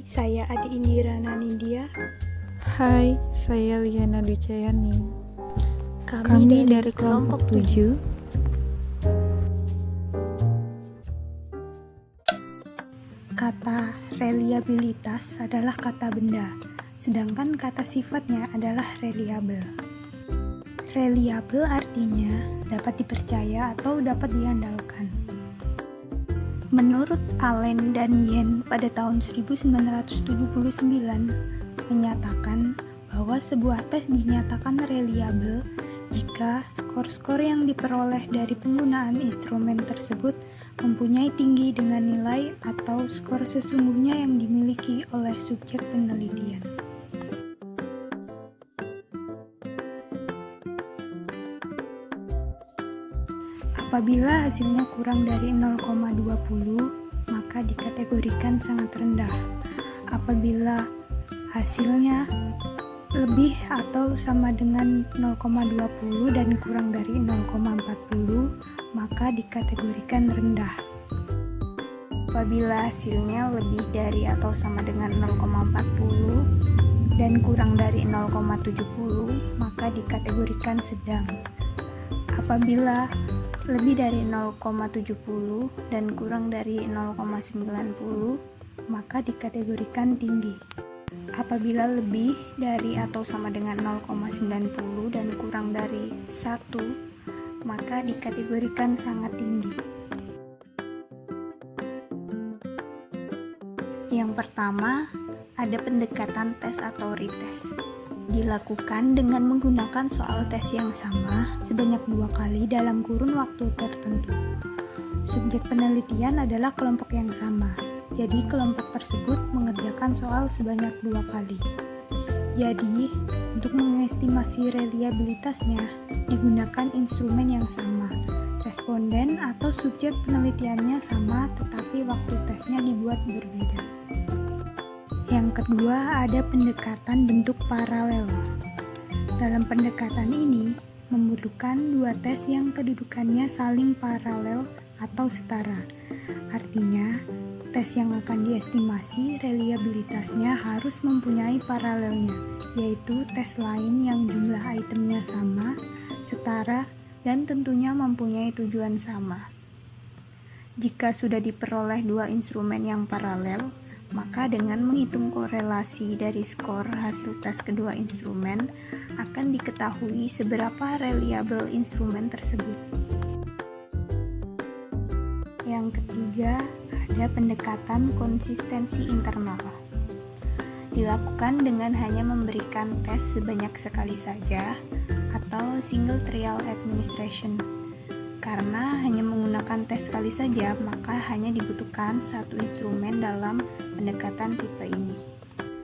saya Adi Indira Nanindya. Hai, saya Liana Ducayani. Kami dari kelompok 7. Kata reliabilitas adalah kata benda, sedangkan kata sifatnya adalah reliable. Reliable artinya dapat dipercaya atau dapat diandalkan. Menurut Allen dan Yen pada tahun 1979 menyatakan bahwa sebuah tes dinyatakan reliable jika skor-skor yang diperoleh dari penggunaan instrumen tersebut mempunyai tinggi dengan nilai atau skor sesungguhnya yang dimiliki oleh subjek penelitian. Apabila hasilnya kurang dari 0,20, maka dikategorikan sangat rendah. Apabila hasilnya lebih atau sama dengan 0,20 dan kurang dari 0,40, maka dikategorikan rendah. Apabila hasilnya lebih dari atau sama dengan 0,40 dan kurang dari 0,70, maka dikategorikan sedang. Apabila lebih dari 0,70 dan kurang dari 0,90, maka dikategorikan tinggi. Apabila lebih dari atau sama dengan 0,90 dan kurang dari 1, maka dikategorikan sangat tinggi. Yang pertama, ada pendekatan tes atau retest. Dilakukan dengan menggunakan soal tes yang sama sebanyak 2 kali dalam kurun waktu tertentu. Subjek penelitian adalah kelompok yang sama, jadi kelompok tersebut mengerjakan soal sebanyak 2 kali. Jadi, untuk mengestimasi reliabilitasnya, digunakan instrumen yang sama. Responden atau subjek penelitiannya sama, tetapi waktu tesnya dibuat berbeda. Yang kedua, ada pendekatan bentuk paralel. Dalam pendekatan ini, memerlukan 2 tes yang kedudukannya saling paralel atau setara. Artinya, tes yang akan diestimasi reliabilitasnya harus mempunyai paralelnya, yaitu tes lain yang jumlah itemnya sama, setara, dan tentunya mempunyai tujuan sama. Jika sudah diperoleh 2 instrumen yang paralel, maka dengan menghitung korelasi dari skor hasil tes kedua instrumen, akan diketahui seberapa reliable instrumen tersebut. Yang ketiga, ada pendekatan konsistensi internal. Dilakukan dengan hanya memberikan tes sebanyak sekali saja atau single trial administration. Karena hanya menggunakan tes sekali saja, maka hanya dibutuhkan 1 instrumen dalam pendekatan tipe ini.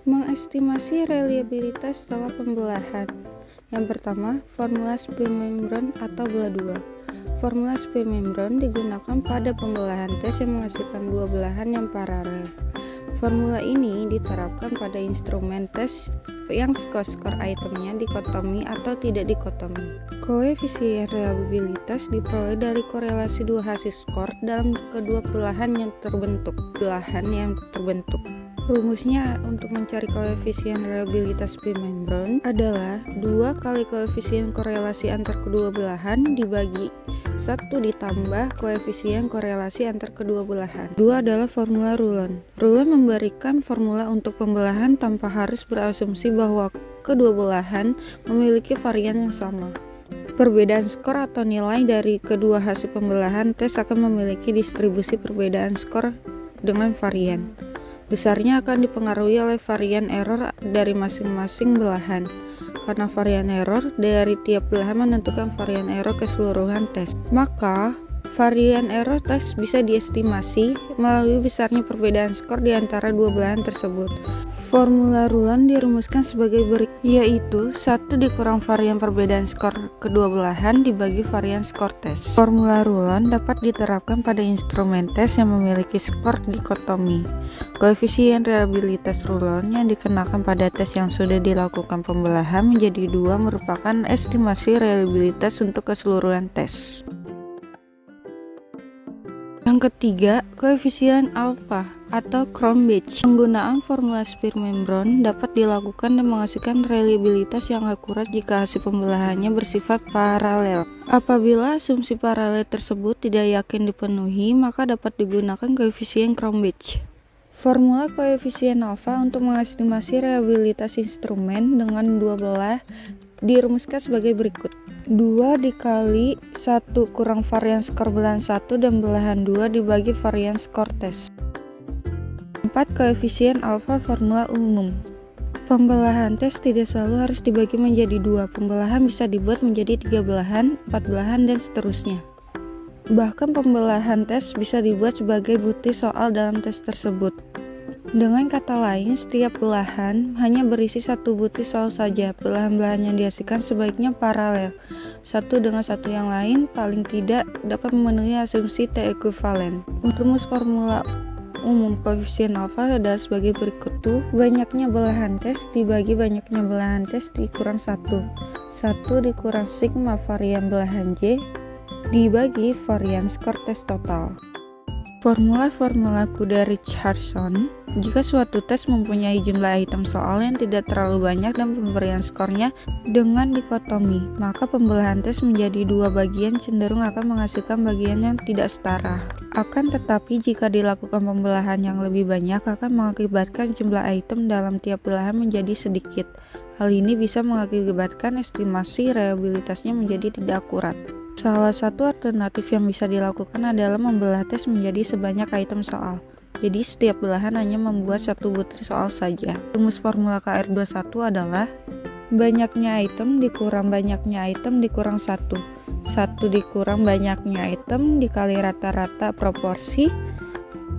Mengestimasi reliabilitas setelah pembelahan. Yang pertama, formula spin membran atau belah 2. Formula spin membran digunakan pada pembelahan tes yang menghasilkan 2 belahan yang paralel. Formula ini diterapkan pada instrumen tes yang skor-skor itemnya dikotomi atau tidak dikotomi. Koefisien reliabilitas diperoleh dari korelasi 2 hasil skor dalam kedua belahan yang terbentuk. Rumusnya untuk mencari koefisien reliabilitas spin membran adalah 2 kali koefisien korelasi antar kedua belahan dibagi 1 ditambah koefisien korelasi antar kedua belahan. 2 adalah formula Rulon. Rulon memberikan formula untuk pembelahan tanpa harus berasumsi bahwa kedua belahan memiliki varian yang sama. Perbedaan skor atau nilai dari kedua hasil pembelahan tes akan memiliki distribusi perbedaan skor dengan varian. Besarnya akan dipengaruhi oleh varian error dari masing-masing belahan. Karena varian error dari tiap belahan menentukan varian error keseluruhan tes. Maka, varian error tes bisa diestimasi melalui besarnya perbedaan skor di antara 2 belahan tersebut. Formula Rulon dirumuskan sebagai berikut, yaitu 1 dikurang varian perbedaan skor kedua belahan dibagi varian skor tes. Formula Rulon dapat diterapkan pada instrumen tes yang memiliki skor dikotomi. Koefisien reliabilitas Rulon yang dikenakan pada tes yang sudah dilakukan pembelahan menjadi 2 merupakan estimasi reliabilitas untuk keseluruhan tes. Yang ketiga, koefisien alfa atau Cronbach. Penggunaan formula Spearman-Brown dapat dilakukan dan menghasilkan reliabilitas yang akurat jika hasil pembelahannya bersifat paralel. Apabila asumsi paralel tersebut tidak yakin dipenuhi, maka dapat digunakan koefisien Cronbach. Formula koefisien alfa untuk mengestimasi reliabilitas instrumen dengan dua belah dirumuskan sebagai berikut. 2 dikali 1 kurang varian skor belahan 1 dan belahan 2 dibagi varian skor tes. 4 koefisien alfa formula umum. Pembelahan tes tidak selalu harus dibagi menjadi 2. Pembelahan bisa dibuat menjadi 3 belahan, 4 belahan, dan seterusnya. Bahkan pembelahan tes bisa dibuat sebagai butir soal dalam tes tersebut. Dengan kata lain, setiap belahan hanya berisi satu butir soal saja. Belahan-belahan yang dihasilkan sebaiknya paralel, satu dengan satu yang lain, paling tidak dapat memenuhi asumsi T ekuivalen. Rumus formula umum koefisien alfa adalah sebagai berikut tuh: banyaknya belahan tes dibagi banyaknya belahan tes dikurang 1. 1 dikurang sigma varian belahan J dibagi varian skor tes total. Formula Kuda-Richardson. Jika suatu tes mempunyai jumlah item soal yang tidak terlalu banyak dan pemberian skornya dengan dikotomi, maka pembelahan tes menjadi dua bagian cenderung akan menghasilkan bagian yang tidak setara. Akan tetapi jika dilakukan pembelahan yang lebih banyak akan mengakibatkan jumlah item dalam tiap belahan menjadi sedikit. Hal ini bisa mengakibatkan estimasi reliabilitasnya menjadi tidak akurat. Salah satu alternatif yang bisa dilakukan adalah membelah tes menjadi sebanyak item soal. Jadi setiap belahan hanya membuat satu butir soal saja. Rumus formula KR21 adalah banyaknya item dikurang banyaknya item dikurang 1. 1 dikurang banyaknya item dikali rata-rata proporsi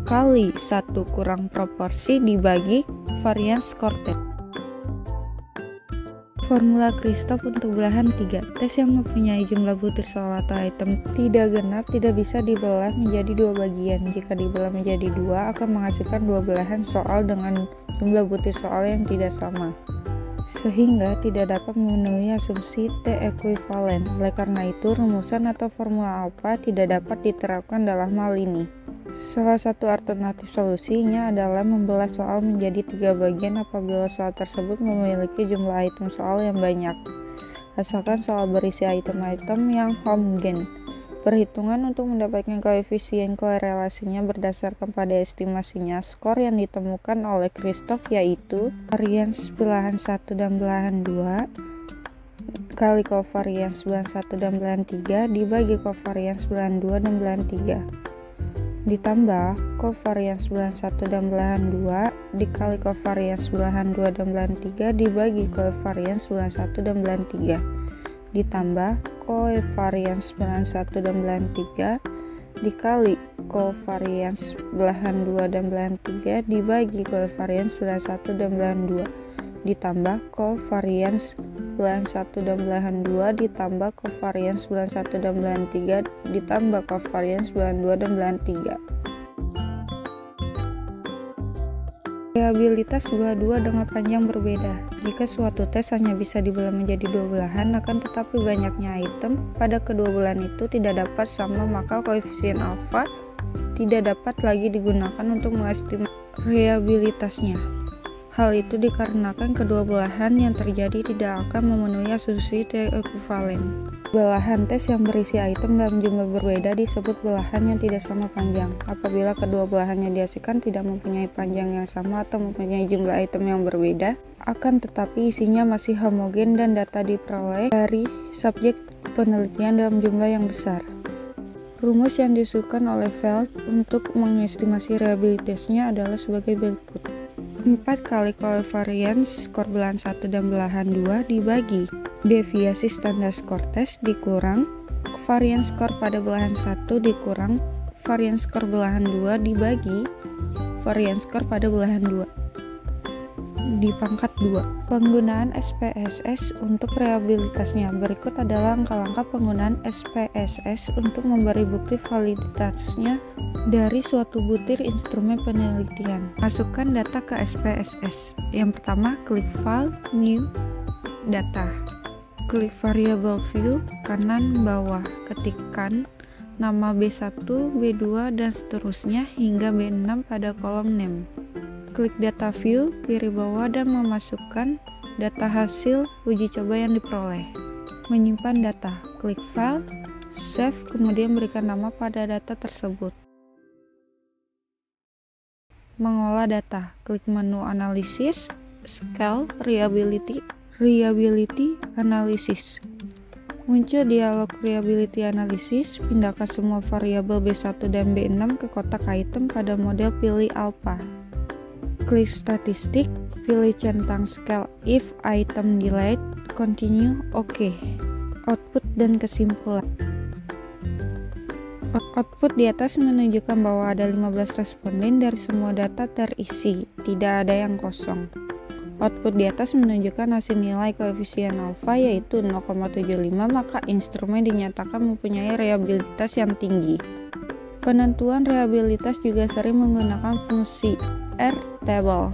kali 1 kurang proporsi dibagi varian skor tes. Formula Christoph untuk belahan 3. Tes yang mempunyai jumlah butir soal atau item tidak genap tidak bisa dibelah menjadi dua bagian. Jika dibelah menjadi dua, akan menghasilkan dua belahan soal dengan jumlah butir soal yang tidak sama, sehingga tidak dapat memenuhi asumsi T ekuivalen. Oleh karena itu, rumusan atau formula alfa tidak dapat diterapkan dalam hal ini. Salah satu alternatif solusinya adalah membelah soal menjadi 3 bagian apabila soal tersebut memiliki jumlah item soal yang banyak, asalkan soal berisi item-item yang homogen. Perhitungan untuk mendapatkan koefisien korelasinya berdasarkan pada estimasinya skor yang ditemukan oleh Christoph, yaitu varians belahan 1 dan belahan 2 kali kovarians belahan 1 dan belahan 3 dibagi kovarians belahan 2 dan belahan 3 ditambah kovarians belahan 1 dan belahan 2 dikali kovarians belahan 2 dan belahan 3 dibagi kovarians belahan 1 dan belahan 3 ditambah kovarians belahan 1 dan belahan 3 dikali kovarians belahan 2 dan belahan 3 dibagi kovarians belahan 1 dan belahan 2 ditambah kovarians belahan 1 dan belahan 2 ditambah kovarians belahan 1 dan belahan 3 ditambah kovarians belahan 2 dan belahan 3. Reliabilitas belah 2 dengan panjang berbeda. Jika suatu tes hanya bisa dibelah menjadi dua belahan, akan tetapi banyaknya item pada kedua belahan itu tidak dapat sama, maka koefisien alfa tidak dapat lagi digunakan untuk mengestimasi reliabilitasnya. Hal itu dikarenakan kedua belahan yang terjadi tidak akan memenuhi asumsi T ekuivalen. Belahan tes yang berisi item dalam jumlah berbeda disebut belahan yang tidak sama panjang. Apabila kedua belahan yang dihasilkan tidak mempunyai panjang yang sama atau mempunyai jumlah item yang berbeda, akan tetapi isinya masih homogen dan data diperoleh dari subjek penelitian dalam jumlah yang besar. Rumus yang diusulkan oleh Feld untuk mengestimasi reliabilitasnya adalah sebagai berikut. 4 kali kovarians skor belahan 1 dan belahan 2 dibagi deviasi standar skor tes dikurang varian skor pada belahan 1 dikurang varian skor belahan 2 dibagi varian skor pada belahan 2 dipangkat 2. Penggunaan SPSS untuk reliabilitasnya. Berikut adalah langkah-langkah penggunaan SPSS untuk memberi bukti validitasnya dari suatu butir instrumen penelitian. Masukkan data ke SPSS. Yang pertama, klik File, New, Data. Klik Variable View, kanan bawah, ketikkan nama B1, B2, dan seterusnya hingga B6 pada kolom name. Klik data view kiri bawah dan memasukkan data hasil uji coba yang diperoleh. Menyimpan data, klik file, save, kemudian berikan nama pada data tersebut. Mengolah data, klik menu analisis, scale, reliability analysis. Muncul dialog reliability analysis, pindahkan semua variabel B1 dan B6 ke kotak item pada model pilih alpha. Klik statistik, pilih centang scale if item delete, continue, OK. Output dan kesimpulan. Output di atas menunjukkan bahwa ada 15 responden dari semua data terisi, tidak ada yang kosong. Output di atas menunjukkan hasil nilai koefisien alfa yaitu 0,75, maka instrumen dinyatakan mempunyai reliabilitas yang tinggi. Penentuan reliabilitas juga sering menggunakan fungsi R-table.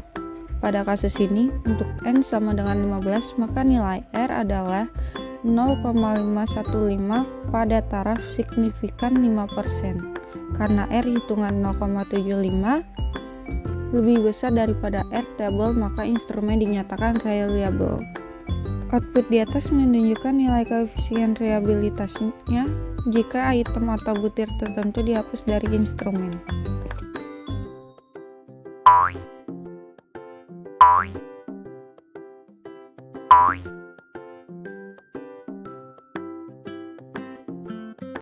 Pada kasus ini, untuk N sama dengan 15, maka nilai R adalah 0,515 pada taraf signifikan 5%. Karena R hitungan 0,75 lebih besar daripada R-table, maka instrumen dinyatakan reliable. Output di atas menunjukkan nilai koefisien reliabilitasnya jika item atau butir tertentu dihapus dari instrumen.